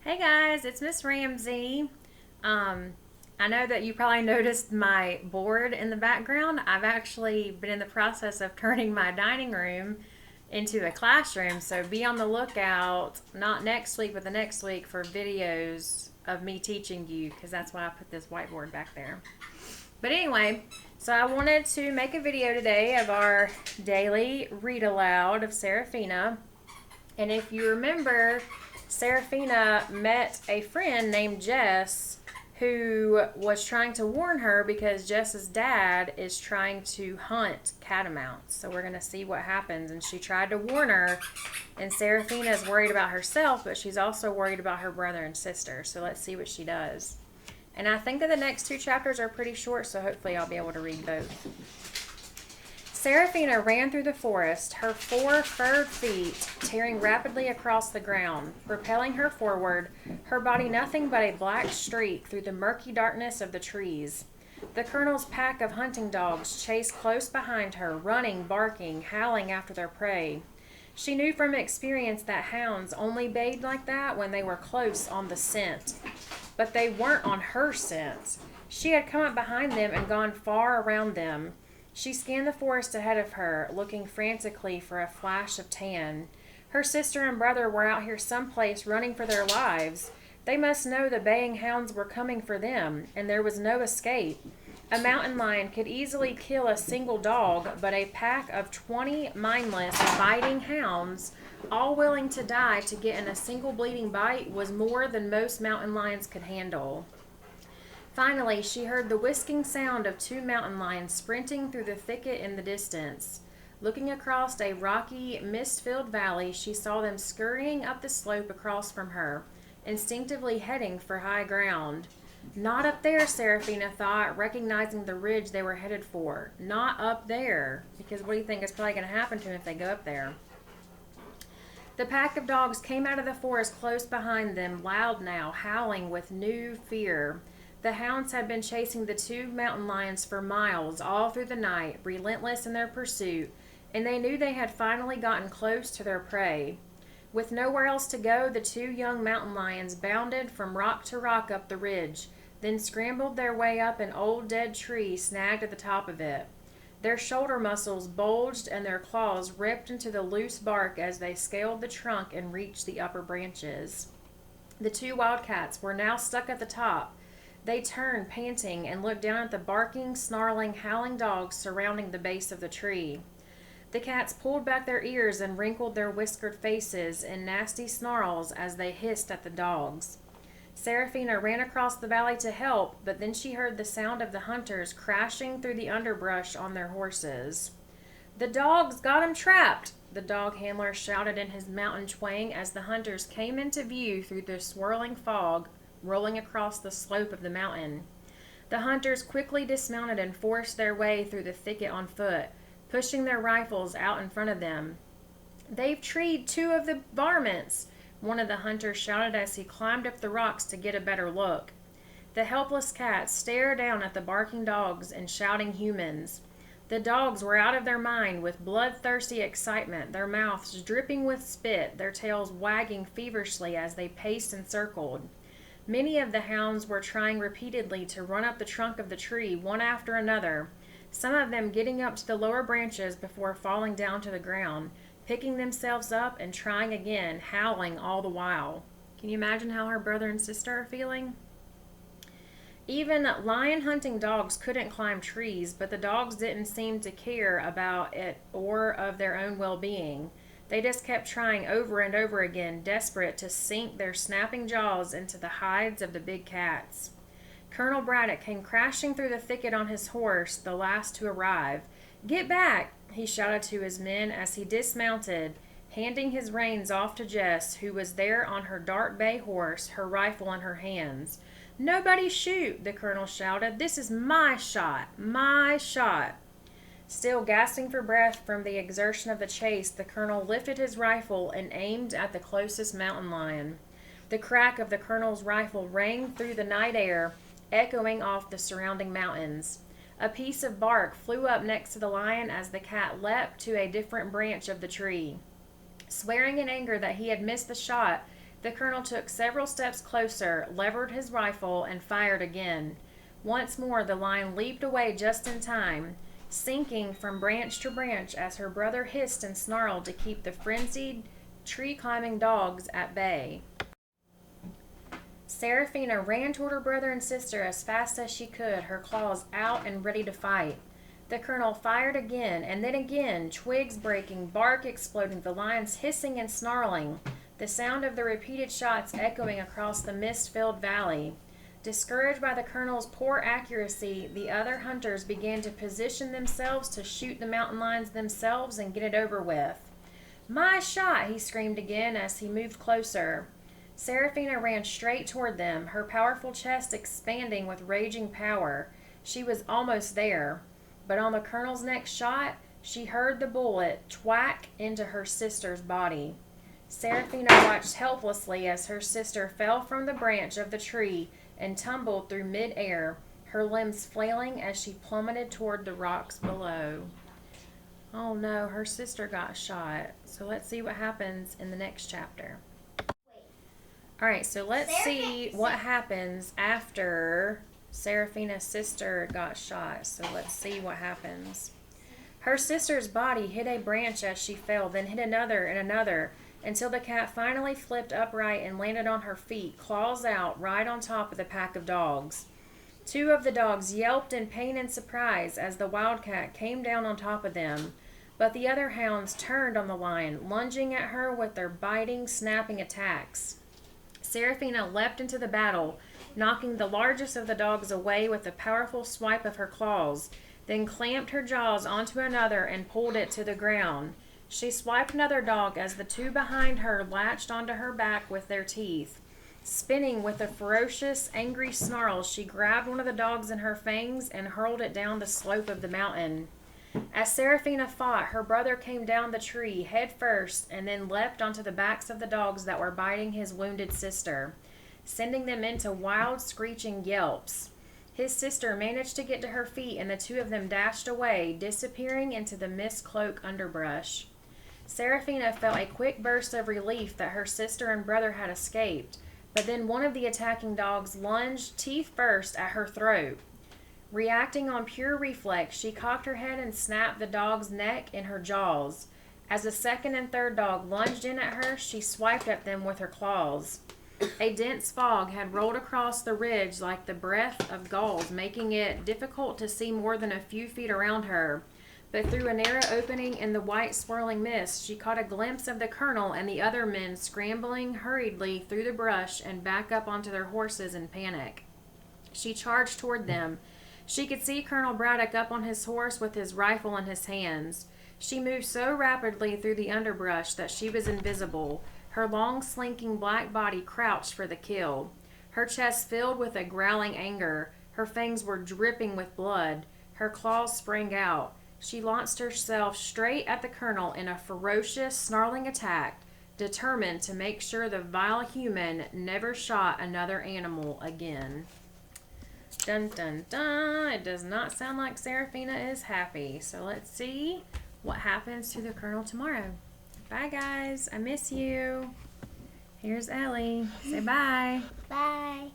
Hey guys, it's Miss Ramsey. I know that you probably noticed my board in the background. I've actually been in the process of turning my dining room into a classroom, so be on the lookout, not next week, but the next week for videos of me teaching you because that's why I put this whiteboard back there. But anyway, so I wanted to make a video today of our daily read aloud of Serafina. And if you remember, Serafina met a friend named Jess who was trying to warn her because Jess's dad is trying to hunt catamounts. So we're going to see what happens. And she tried to warn her, and Serafina is worried about herself, but she's also worried about her brother and sister. So let's see what she does. And I think that the next two chapters are pretty short, so hopefully I'll be able to read both. Serafina ran through the forest, her 4 furred feet tearing rapidly across the ground, propelling her forward, her body nothing but a black streak through the murky darkness of the trees. The colonel's pack of hunting dogs chased close behind her, running, barking, howling after their prey. She knew from experience that hounds only bayed like that when they were close on the scent. But they weren't on her scent. She had come up behind them and gone far around them. She scanned the forest ahead of her, looking frantically for a flash of tan. Her sister and brother were out here someplace running for their lives. They must know the baying hounds were coming for them, and there was no escape. A mountain lion could easily kill a single dog, but a pack of 20 mindless, biting hounds, all willing to die to get in a single bleeding bite, was more than most mountain lions could handle. Finally, she heard the whisking sound of 2 mountain lions sprinting through the thicket in the distance. Looking across a rocky, mist-filled valley, she saw them scurrying up the slope across from her, instinctively heading for high ground. Not up there, Serafina thought, recognizing the ridge they were headed for. Not up there, because what do you think is probably going to happen to them if they go up there? The pack of dogs came out of the forest close behind them, loud now, howling with new fear. The hounds had been chasing the 2 mountain lions for miles all through the night, relentless in their pursuit, and they knew they had finally gotten close to their prey. With nowhere else to go, the 2 young mountain lions bounded from rock to rock up the ridge, then scrambled their way up an old dead tree snagged at the top of it. Their shoulder muscles bulged and their claws ripped into the loose bark as they scaled the trunk and reached the upper branches. The 2 wildcats were now stuck at the top. They turned, panting, and looked down at the barking, snarling, howling dogs surrounding the base of the tree. The cats pulled back their ears and wrinkled their whiskered faces in nasty snarls as they hissed at the dogs. Serafina ran across the valley to help, but then she heard the sound of the hunters crashing through the underbrush on their horses. "The dogs got 'em trapped!" the dog handler shouted in his mountain twang as the hunters came into view through the swirling fog rolling across the slope of the mountain. The hunters quickly dismounted and forced their way through the thicket on foot, pushing their rifles out in front of them. "They've treed 2 of the varmints," one of the hunters shouted as he climbed up the rocks to get a better look. The helpless cats stared down at the barking dogs and shouting humans. The dogs were out of their mind with bloodthirsty excitement, their mouths dripping with spit, their tails wagging feverishly as they paced and circled. Many of the hounds were trying repeatedly to run up the trunk of the tree, one after another, some of them getting up to the lower branches before falling down to the ground, picking themselves up and trying again, howling all the while. Can you imagine how her brother and sister are feeling? Even lion hunting dogs couldn't climb trees, but the dogs didn't seem to care about it or of their own well-being. They just kept trying over and over again, desperate to sink their snapping jaws into the hides of the big cats. Colonel Braddock came crashing through the thicket on his horse, the last to arrive. "Get back!" he shouted to his men as he dismounted, handing his reins off to Jess, who was there on her dark bay horse, her rifle in her hands. "Nobody shoot!" the colonel shouted. "This is my shot! My shot!" Still gasping for breath from the exertion of the chase, the colonel lifted his rifle and aimed at the closest mountain lion. The crack of the colonel's rifle rang through the night air, echoing off the surrounding mountains. A piece of bark flew up next to the lion as the cat leapt to a different branch of the tree. Swearing in anger that he had missed the shot, The colonel took several steps closer, levered his rifle, and fired again. Once more the lion leaped away just in time, sinking from branch to branch as her brother hissed and snarled to keep the frenzied, tree-climbing dogs at bay. Serafina ran toward her brother and sister as fast as she could, her claws out and ready to fight. The colonel fired again, and then again, twigs breaking, bark exploding, the lions hissing and snarling, the sound of the repeated shots echoing across the mist-filled valley. Discouraged by the colonel's poor accuracy, the other hunters began to position themselves to shoot the mountain lions themselves and get it over with. "My shot!" he screamed again as he moved closer. Serafina ran straight toward them, her powerful chest expanding with raging power. She was almost there, but on the colonel's next shot, she heard the bullet twack into her sister's body. Serafina watched helplessly as her sister fell from the branch of the tree and tumbled through mid-air, her limbs flailing as she plummeted toward the rocks below. Oh no, her sister got shot. So let's see what happens in the next chapter. Alright, so let's see what happens after Serafina's sister got shot. So let's see what happens. Her sister's body hit a branch as she fell, then hit another and another, until the cat finally flipped upright and landed on her feet, claws out, right on top of the pack of dogs. Two of the dogs yelped in pain and surprise as the wildcat came down on top of them, but the other hounds turned on the lion, lunging at her with their biting, snapping attacks. Serafina leapt into the battle, knocking the largest of the dogs away with a powerful swipe of her claws, then clamped her jaws onto another and pulled it to the ground. She swiped another dog as the two behind her latched onto her back with their teeth. Spinning with a ferocious, angry snarl, she grabbed one of the dogs in her fangs and hurled it down the slope of the mountain. As Serafina fought, her brother came down the tree head first and then leapt onto the backs of the dogs that were biting his wounded sister, sending them into wild, screeching yelps. His sister managed to get to her feet and the two of them dashed away, disappearing into the mist-cloaked underbrush. Serafina felt a quick burst of relief that her sister and brother had escaped, but then one of the attacking dogs lunged teeth first at her throat. Reacting on pure reflex, she cocked her head and snapped the dog's neck in her jaws. As the second and third dog lunged in at her, she swiped at them with her claws. A dense fog had rolled across the ridge like the breath of gulls, making it difficult to see more than a few feet around her. But through a narrow opening in the white swirling mist, she caught a glimpse of the colonel and the other men scrambling hurriedly through the brush and back up onto their horses in panic. She charged toward them. She could see Colonel Braddock up on his horse with his rifle in his hands. She moved so rapidly through the underbrush that she was invisible, her long, slinking black body crouched for the kill. Her chest filled with a growling anger. Her fangs were dripping with blood. Her claws sprang out. She launched herself straight at the colonel in a ferocious, snarling attack, determined to make sure the vile human never shot another animal again. Dun dun dun! It does not sound like Serafina is happy. So let's see what happens to the colonel tomorrow. Bye guys, I miss you. Here's Ellie. Say bye. Bye.